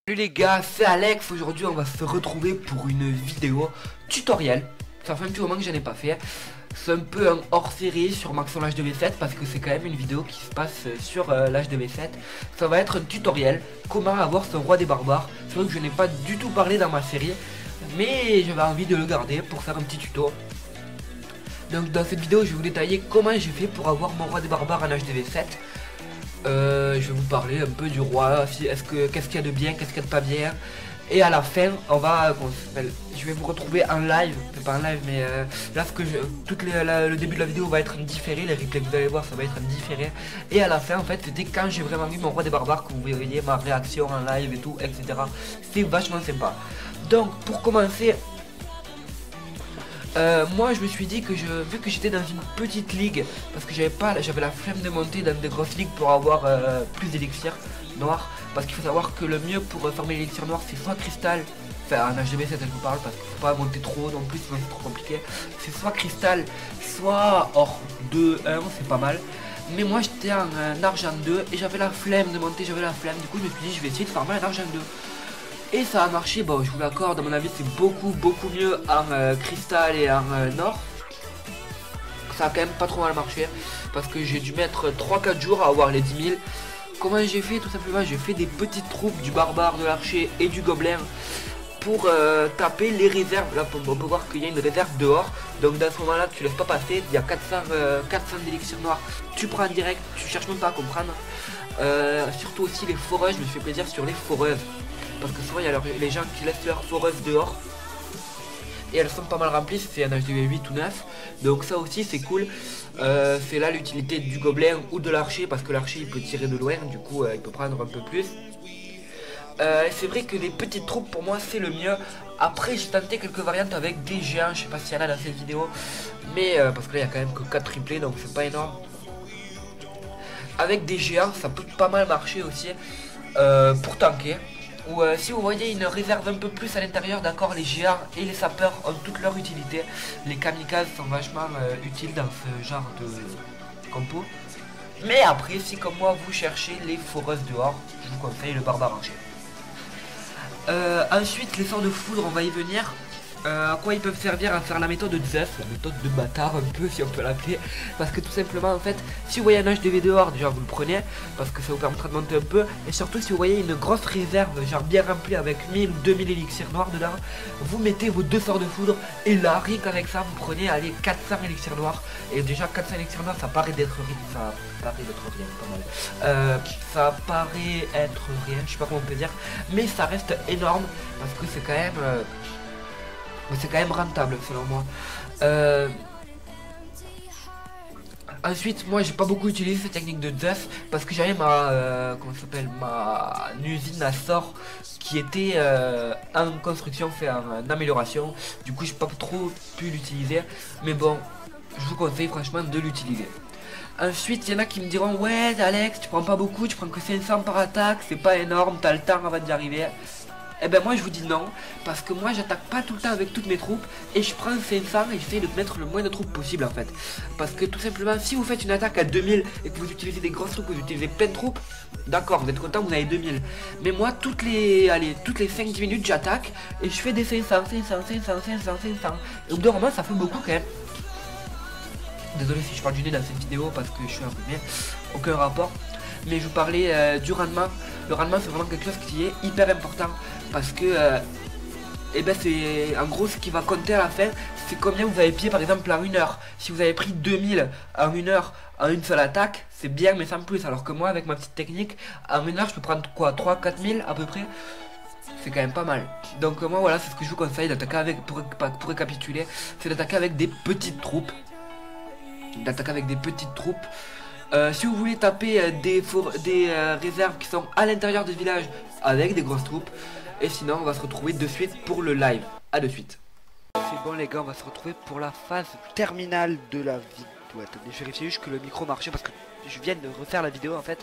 Salut les gars, c'est Alex. Aujourd'hui on va se retrouver pour une vidéo tutoriel. Ça fait un petit moment que j'en ai pas fait. C'est un peu un hors-série sur Maxon l'H2V7 parce que c'est quand même une vidéo qui se passe sur l'H2V7. Ça va être un tutoriel, comment avoir son roi des barbares. C'est vrai que je n'ai pas du tout parlé dans ma série, mais j'avais envie de le garder pour faire un petit tuto. Donc dans cette vidéo je vais vous détailler comment j'ai fait pour avoir mon roi des barbares en H2V7. Je vais vous parler un peu du roi, qu'est-ce qu'il y a de bien, qu'est-ce qu'il y a de pas bien. Et à la fin, je vais vous retrouver en live, pas en live, mais là le début de la vidéo va être en différé, les replays que vous allez voir ça va être en différé. Et à la fin en fait c'était quand j'ai vraiment vu mon roi des barbares que vous verriez ma réaction en live et tout, etc. C'est vachement sympa. Donc pour commencer, moi je me suis dit que vu que j'étais dans une petite ligue, parce que j'avais la flemme de monter dans des grosses ligues pour avoir plus d'élixir noir, parce qu'il faut savoir que le mieux pour farmer l'élixir noir c'est soit cristal, enfin en HDB7 je vous parle parce qu'il faut pas monter trop haut non plus sinon c'est trop compliqué, c'est soit cristal, soit or 2-1, c'est pas mal. Mais moi j'étais en argent 2 et j'avais la flemme de monter, du coup je me suis dit je vais essayer de farmer en argent 2. Et ça a marché, bon je vous l'accorde, à mon avis c'est beaucoup mieux en cristal et en or. Ça a quand même pas trop mal marché, parce que j'ai dû mettre 3-4 jours à avoir les 10 000. Comment j'ai fait? Tout simplement j'ai fait des petites troupes du barbare, de l'archer et du gobelin pour taper les réserves. Là on peut voir qu'il y a une réserve dehors, donc dans ce moment là tu laisses pas passer, il y a 400 d'élixir noir, tu prends en direct, tu cherches même pas à comprendre. Surtout aussi les foreuses, je me suis fait plaisir sur les foreuses. Parce que souvent il y a les gens qui laissent leurs foreuses dehors et elles sont pas mal remplies, c'est un HDV 8 ou 9. Donc ça aussi c'est cool. C'est là l'utilité du gobelin ou de l'archer, parce que l'archer il peut tirer de loin, du coup il peut prendre un peu plus. C'est vrai que les petites troupes pour moi c'est le mieux. Après j'ai tenté quelques variantes avec des géants, je sais pas s'il y en a dans cette vidéo, mais parce que là il y a quand même que 4 triplés donc c'est pas énorme. Avec des géants ça peut pas mal marcher aussi pour tanker. Ou si vous voyez une réserve un peu plus à l'intérieur, d'accord, les géants et les sapeurs ont toute leur utilité. Les kamikazes sont vachement utiles dans ce genre de compo. Mais après, si comme moi vous cherchez les foreuses dehors, je vous conseille le barbare archer. Ensuite, les sorts de foudre, on va y venir. À quoi ils peuvent servir? À faire la méthode de Zeus, la méthode de bâtard un peu si on peut l'appeler, parce que tout simplement en fait si vous voyez un HDV dehors déjà vous le prenez parce que ça vous permettra de monter un peu, et surtout si vous voyez une grosse réserve genre bien remplie avec 1000 ou 2000 élixirs noirs dedans, vous mettez vos deux sorts de foudre et là rien qu'avec ça vous prenez allez 400 élixirs noirs. Et déjà 400 élixirs noirs ça paraît d'être rien, pas mal, ça paraît être rien, je sais pas comment on peut dire, mais ça reste énorme parce que c'est quand même rentable selon moi. Ensuite moi j'ai pas beaucoup utilisé cette technique de Zeus parce que j'avais ma usine à sort qui était en construction, fait en amélioration. Du coup j'ai pas trop pu l'utiliser, mais bon je vous conseille franchement de l'utiliser. Ensuite il y en a qui me diront ouais Alex tu prends pas beaucoup, tu prends que 500 par attaque, c'est pas énorme, t'as le temps avant d'y arriver. Eh ben moi je vous dis non, parce que moi j'attaque pas tout le temps avec toutes mes troupes et je prends 500 et j'essaie de mettre le moins de troupes possible en fait. Parce que tout simplement si vous faites une attaque à 2000 et que vous utilisez des grosses troupes, vous utilisez plein de troupes, d'accord vous êtes content, vous avez 2000. Mais moi toutes les 5-10 minutes j'attaque et je fais des 500. Et au bout d'un moment ça fait beaucoup quand même. Désolé si je parle du nez dans cette vidéo parce que je suis enrhumé, aucun rapport. Mais je vous parlais du rendement. Le rendement c'est vraiment quelque chose qui est hyper important parce que c'est en gros ce qui va compter à la fin, c'est combien vous avez pillé par exemple en 1 heure. Si vous avez pris 2000 en 1 heure en une seule attaque, c'est bien mais sans plus. Alors que moi avec ma petite technique, en 1 heure je peux prendre quoi, 3-4 000 à peu près. C'est quand même pas mal. Donc moi voilà, c'est ce que je vous conseille d'attaquer avec, pour récapituler, c'est d'attaquer avec des petites troupes. Si vous voulez taper des réserves qui sont à l'intérieur des villages avec des grosses troupes. Et sinon on va se retrouver de suite pour le live. A de suite. C'est bon les gars, on va se retrouver pour la phase terminale de la vidéo. Attendez, je vérifie juste que le micro marchait parce que je viens de refaire la vidéo en fait.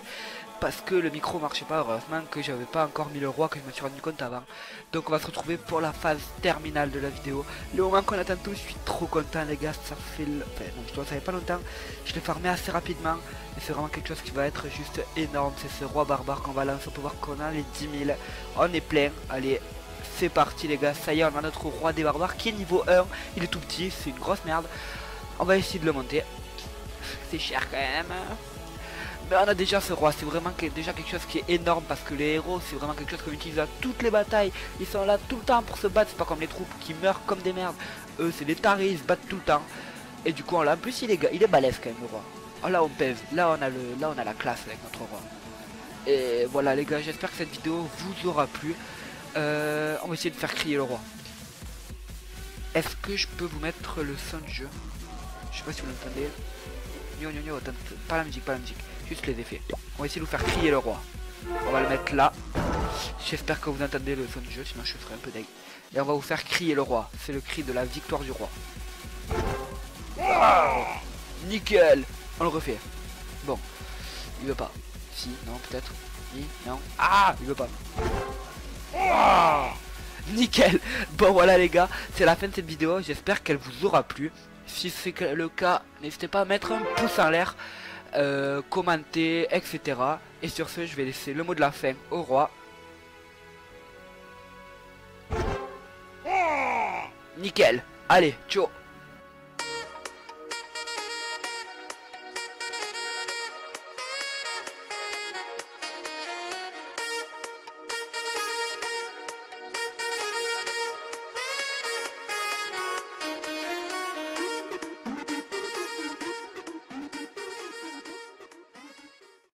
Parce que le micro marchait pas, heureusement que j'avais pas encore mis le roi, que je me suis rendu compte avant. Donc on va se retrouver pour la phase terminale de la vidéo. Le moment qu'on attend tous, je suis trop content les gars, ça fait... Enfin non, je dois ça fait pas longtemps, je l'ai farmé assez rapidement. Et c'est vraiment quelque chose qui va être juste énorme, c'est ce roi barbare qu'on va lancer pour voir qu'on a les 10 000. On est plein, allez, c'est parti les gars, ça y est, on a notre roi des barbares qui est niveau 1. Il est tout petit, c'est une grosse merde. On va essayer de le monter. C'est cher quand même. Mais on a déjà ce roi, c'est vraiment déjà quelque chose qui est énorme parce que les héros c'est vraiment quelque chose qu'on utilise à toutes les batailles. Ils sont là tout le temps pour se battre, c'est pas comme les troupes qui meurent comme des merdes. Eux c'est des tarés, ils se battent tout le temps. Et du coup on l'a, en plus il est balèze quand même le roi. Oh là on pèse, là on a la classe avec notre roi. Et voilà les gars, j'espère que cette vidéo vous aura plu. On va essayer de faire crier le roi. Est-ce que je peux vous mettre le son de jeu? Je sais pas si vous l'entendez. Attends, pas la musique, juste les effets. On va essayer de vous faire crier le roi. On va le mettre là. J'espère que vous entendez le son du jeu, sinon je ferai un peu d'aigle. Et on va vous faire crier le roi. C'est le cri de la victoire du roi. Oh, nickel. On le refait. Bon, il veut pas. Si, non, peut-être. Si, non. Ah, il veut pas. Oh, nickel. Bon voilà les gars, c'est la fin de cette vidéo. J'espère qu'elle vous aura plu. Si c'est le cas, n'hésitez pas à mettre un pouce en l'air, commenter, etc. Et sur ce, je vais laisser le mot de la fin au roi. Nickel. Allez, ciao.